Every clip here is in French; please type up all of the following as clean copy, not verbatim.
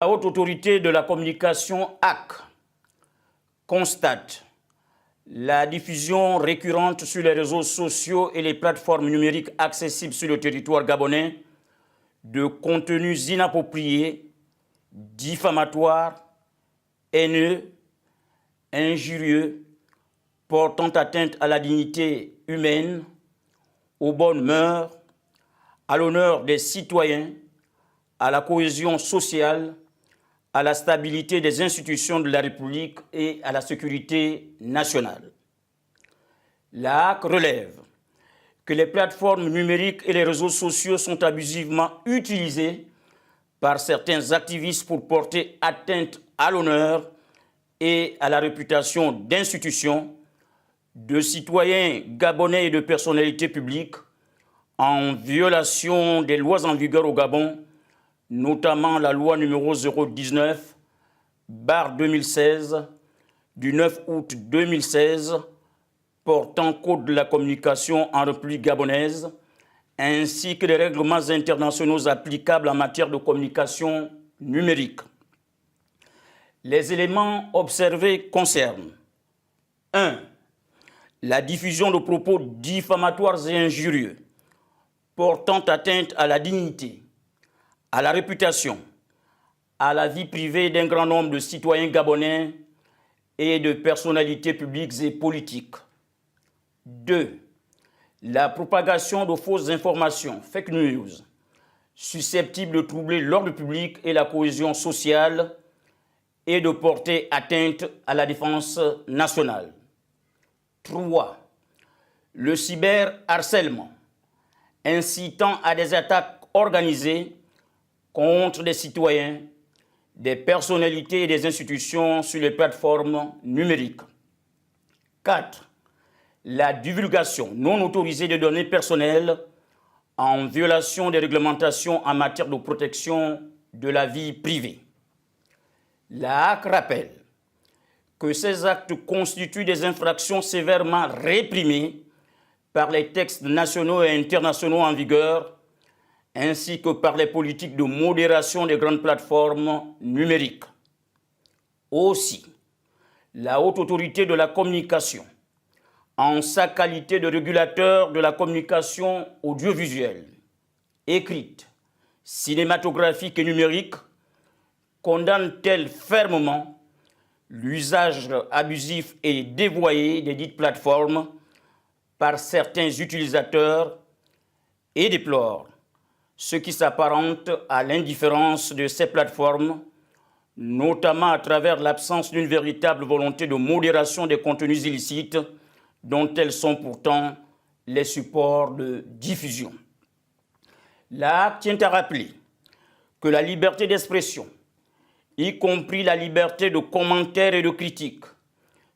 La Haute Autorité de la Communication HAC constate la diffusion récurrente sur les réseaux sociaux et les plateformes numériques accessibles sur le territoire gabonais de contenus inappropriés, diffamatoires, haineux, injurieux, portant atteinte à la dignité humaine, aux bonnes mœurs, à l'honneur des citoyens, à la cohésion sociale, à la stabilité des institutions de la République et à la sécurité nationale. La HAC relève que les plateformes numériques et les réseaux sociaux sont abusivement utilisés par certains activistes pour porter atteinte à l'honneur et à la réputation d'institutions, de citoyens gabonais et de personnalités publiques en violation des lois en vigueur au Gabon, notamment la loi numéro 019/2016 du 9 août 2016 portant code de la communication en République gabonaise, ainsi que les règlements internationaux applicables en matière de communication numérique. Les éléments observés concernent 1. La diffusion de propos diffamatoires et injurieux, portant atteinte à la dignité, à la réputation, à la vie privée d'un grand nombre de citoyens gabonais et de personnalités publiques et politiques. 2. La propagation de fausses informations, fake news, susceptibles de troubler l'ordre public et la cohésion sociale et de porter atteinte à la défense nationale. 3. Le cyberharcèlement, incitant à des attaques organisées contre des citoyens, des personnalités et des institutions sur les plateformes numériques. 4. La divulgation non autorisée de données personnelles en violation des réglementations en matière de protection de la vie privée. La HAC rappelle que ces actes constituent des infractions sévèrement réprimées par les textes nationaux et internationaux en vigueur, ainsi que par les politiques de modération des grandes plateformes numériques. Aussi, la Haute Autorité de la Communication, en sa qualité de régulateur de la communication audiovisuelle, écrite, cinématographique et numérique, condamne-t-elle fermement l'usage abusif et dévoyé des dites plateformes par certains utilisateurs et déplore ce qui s'apparente à l'indifférence de ces plateformes, notamment à travers l'absence d'une véritable volonté de modération des contenus illicites dont elles sont pourtant les supports de diffusion. La HAC tient à rappeler que la liberté d'expression, y compris la liberté de commentaire et de critique,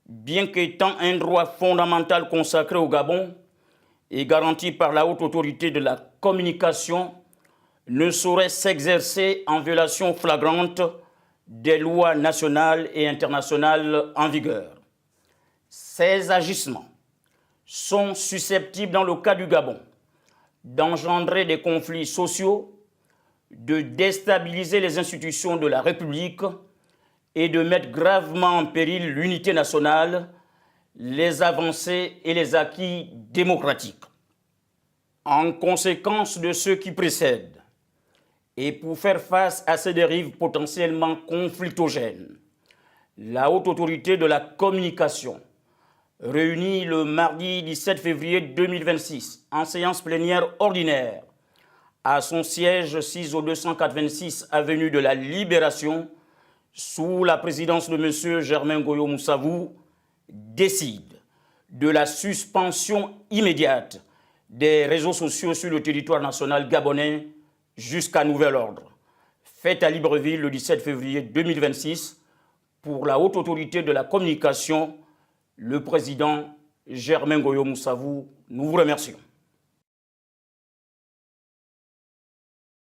bien qu'étant un droit fondamental consacré au Gabon et garanti par la Haute Autorité de la Communication, ne saurait s'exercer en violation flagrante des lois nationales et internationales en vigueur. Ces agissements sont susceptibles, dans le cas du Gabon, d'engendrer des conflits sociaux, de déstabiliser les institutions de la République et de mettre gravement en péril l'unité nationale, les avancées et les acquis démocratiques. En conséquence de ce qui précède, et pour faire face à ces dérives potentiellement conflictogènes, la Haute Autorité de la Communication, réunie le mardi 17 février 2026 en séance plénière ordinaire à son siège 6 au 286 avenue de la Libération, sous la présidence de M. Germain Goyo Moussavou, décide de la suspension immédiate des réseaux sociaux sur le territoire national gabonais jusqu'à nouvel ordre. Faite à Libreville le 17 février 2026 pour la Haute Autorité de la Communication, le président Germain Goyo Moussavou. Nous vous remercions.